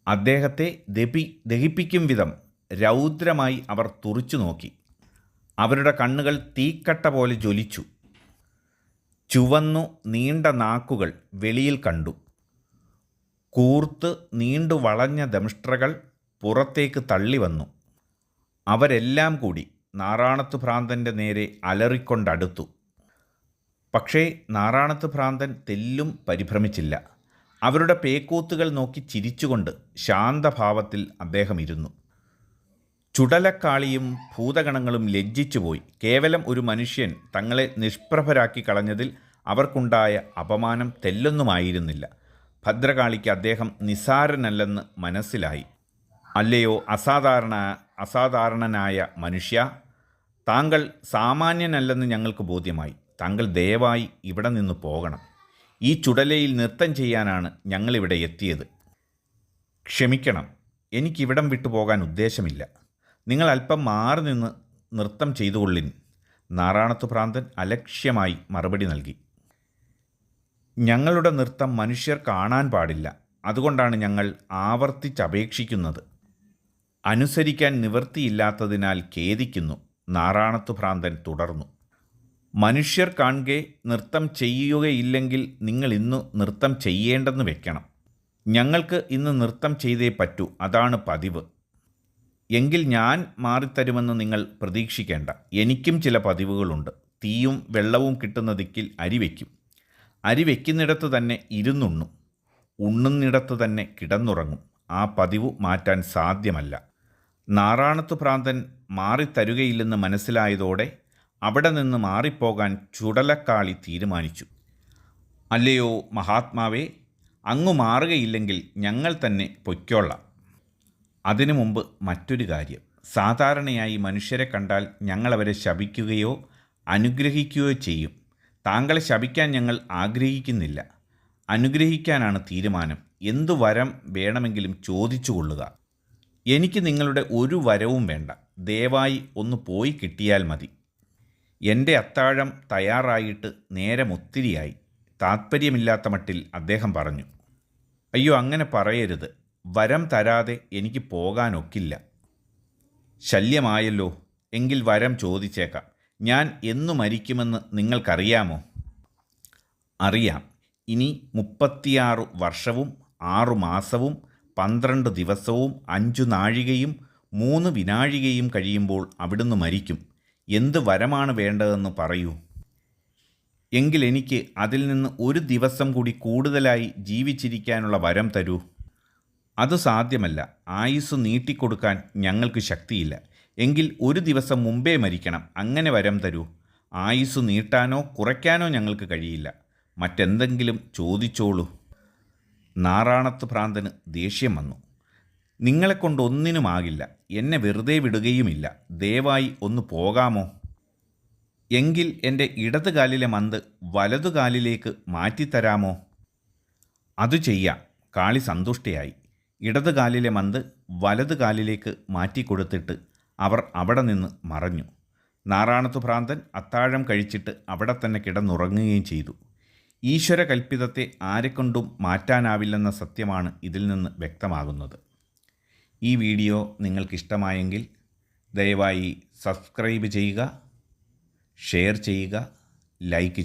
അദ്ദേഹത്തെ ദഹിപ്പിക്കും വിധം രൗദ്രമായി അവർ തുറിച്ചു നോക്കി. അവരുടെ കണ്ണുകൾ തീക്കട്ട പോലെ ജ്വലിച്ചു. ചുവന്നു നീണ്ട നാക്കുകൾ വെളിയിൽ കണ്ടു. കൂർത്ത് നീണ്ടു വളഞ്ഞ ദംഷ്ട്രകൾ പുറത്തേക്ക് തള്ളി വന്നു. അവരെല്ലാം കൂടി നാറാണത്ത് ഭ്രാന്തൻ്റെ നേരെ അലറിക്കൊണ്ടടുത്തു. പക്ഷേ നാറാണത്ത് ഭ്രാന്തൻ തെല്ലും പരിഭ്രമിച്ചില്ല. അവരുടെ പേക്കൂത്തുകൾ നോക്കി ചിരിച്ചുകൊണ്ട് ശാന്തഭാവത്തിൽ അദ്ദേഹം ഇരുന്നു. ചുടലക്കാളിയും ഭൂതഗണങ്ങളും ലജ്ജിച്ചുപോയി. കേവലം ഒരു മനുഷ്യൻ തങ്ങളെ നിഷ്പ്രഭരാക്കി കളഞ്ഞതിൽ അവർക്കുണ്ടായ അപമാനം തെല്ലൊന്നുമായിരുന്നില്ല. ഭദ്രകാളിക്ക് അദ്ദേഹം നിസാരനല്ലെന്ന് മനസ്സിലായി. അല്ലയോ അസാധാരണനായ മനുഷ്യ, താങ്കൾ സാമാന്യനല്ലെന്ന് ഞങ്ങൾക്ക് ബോധ്യമായി. താങ്കൾ ദയവായി ഇവിടെ നിന്ന് പോകണം. ഈ ചുടലയിൽ നൃത്തം ചെയ്യാനാണ് ഞങ്ങളിവിടെ എത്തിയത്. ക്ഷമിക്കണം, എനിക്കിവിടം വിട്ടു പോകാൻ ഉദ്ദേശമില്ല. നിങ്ങൾ അല്പം മാറി നിന്ന് നൃത്തം ചെയ്തുകൊള്ളിൻ. നാറാണത്ത് ഭ്രാന്തൻ അലക്ഷ്യമായി മറുപടി നൽകി. ഞങ്ങളുടെ നൃത്തം മനുഷ്യർ കാണാൻ പാടില്ല. അതുകൊണ്ടാണ് ഞങ്ങൾ ആവർത്തിച്ചപേക്ഷിക്കുന്നത്. അനുസരിക്കാൻ നിവൃത്തിയില്ലാത്തതിനാൽ ഖേദിക്കുന്നു. നാറാണത്ത് ഭ്രാന്തൻ തുടർന്നു. മനുഷ്യർ കാണുകെ നൃത്തം ചെയ്യുകയില്ലെങ്കിൽ നിങ്ങൾ ഇന്ന് നൃത്തം ചെയ്യേണ്ടെന്ന് വെക്കണം. ഞങ്ങൾക്ക് ഇന്ന് നൃത്തം ചെയ്തേ പറ്റൂ, അതാണ് പതിവ്. എങ്കിൽ ഞാൻ മാറിത്തരുമെന്ന് നിങ്ങൾ പ്രതീക്ഷിക്കേണ്ട. എനിക്കും ചില പതിവുകളുണ്ട്. തീയും വെള്ളവും കിട്ടുന്ന ദിക്കിൽ അരി വയ്ക്കും. അരി വയ്ക്കുന്നിടത്ത് തന്നെ ഇരുന്നുണ്ണും. ഉണ്ണുന്നിടത്ത് തന്നെ കിടന്നുറങ്ങും. ആ പതിവ് മാറ്റാൻ സാധ്യമല്ല. നാറാണത്ത് ഭ്രാന്തൻ മാറിത്തരുകയില്ലെന്ന് മനസ്സിലായതോടെ അവിടെ നിന്ന് മാറിപ്പോകാൻ ചുടലക്കാളി തീരുമാനിച്ചു. അല്ലയോ മഹാത്മാവേ, അങ്ങു മാറുകയില്ലെങ്കിൽ ഞങ്ങൾ തന്നെ പൊയ്ക്കൊള്ളാം. അതിനു മുമ്പ് മറ്റൊരു കാര്യം. സാധാരണയായി മനുഷ്യരെ കണ്ടാൽ ഞങ്ങളവരെ ശപിക്കുകയോ അനുഗ്രഹിക്കുകയോ ചെയ്യും. താങ്കളെ ശപിക്കാൻ ഞങ്ങൾ ആഗ്രഹിക്കുന്നില്ല. അനുഗ്രഹിക്കാനാണ് തീരുമാനം. എന്തു വരം വേണമെങ്കിലും ചോദിച്ചു കൊള്ളുക. എനിക്ക് നിങ്ങളുടെ ഒരു വരവും വേണ്ട. ദയവായി ഒന്ന് പോയി കിട്ടിയാൽ മതി. എൻ്റെ അത്താഴം തയ്യാറായിട്ട് നേരം ഒത്തിരിയായി. താത്പര്യമില്ലാത്ത മട്ടിൽ അദ്ദേഹം പറഞ്ഞു. അയ്യോ, അങ്ങനെ പറയരുത്. വരം തരാതെ എനിക്ക് പോകാനൊക്കില്ല. ശല്യമായല്ലോ. എങ്കിൽ വരം ചോദിച്ചേക്കാം. ഞാൻ എന്നു മരിക്കുമെന്ന് നിങ്ങൾക്കറിയാമോ? അറിയാം. ഇനി 36 വർഷവും 6 മാസവും 12 ദിവസവും 5 നാഴികയും 3 വിനാഴികയും കഴിയുമ്പോൾ അവിടുന്ന് മരിക്കും. എന്ത് വരമാണ് വേണ്ടതെന്ന് പറയൂ. എങ്കിൽ എനിക്ക് അതിൽ നിന്ന് ഒരു ദിവസം കൂടി കൂടുതലായി ജീവിച്ചിരിക്കാനുള്ള വരം തരൂ. അത് സാധ്യമല്ല. ആയുസ് നീട്ടിക്കൊടുക്കാൻ ഞങ്ങൾക്ക് ശക്തിയില്ല. എങ്കിൽ ഒരു ദിവസം മുമ്പേ മരിക്കണം. അങ്ങനെ വരം തരൂ. ആയുസ് നീട്ടാനോ കുറയ്ക്കാനോ ഞങ്ങൾക്ക് കഴിയില്ല. മറ്റെന്തെങ്കിലും ചോദിച്ചോളൂ. നാറാണത്ത് ഭ്രാന്തന് ദേഷ്യം വന്നു. നിങ്ങളെക്കൊണ്ടൊന്നിനുമാകില്ല. എന്നെ വെറുതെ വിടുകയുമില്ല. ദയവായി ഒന്ന് പോകാമോ? എങ്കിൽ എൻ്റെ ഇടതുകാലിലെ മന്ത് വലതുകാലിലേക്ക് മാറ്റിത്തരാമോ? അത് ചെയ്യാം. കാളി സന്തുഷ്ടയായി. ഇടതുകാലിലെ മന്ത് വലതുകാലിലേക്ക് മാറ്റിക്കൊടുത്തിട്ട് അവർ അവിടെ നിന്ന് മറഞ്ഞു. നാറാണത്ത് ഭ്രാന്തൻ അത്താഴം കഴിച്ചിട്ട് അവിടെ തന്നെ കിടന്നുറങ്ങുകയും ചെയ്തു. ഈശ്വരകൽപ്പിതത്തെ ആരെക്കൊണ്ടും മാറ്റാനാവില്ലെന്ന സത്യമാണ് ഇതിൽ നിന്ന് വ്യക്തമാകുന്നത്. ഈ വീഡിയോ നിങ്ങൾക്കിഷ്ടമായെങ്കിൽ ദയവായി സബ്സ്ക്രൈബ് ചെയ്യുക, ഷെയർ ചെയ്യുക, ലൈക്ക് ചെയ്യുക.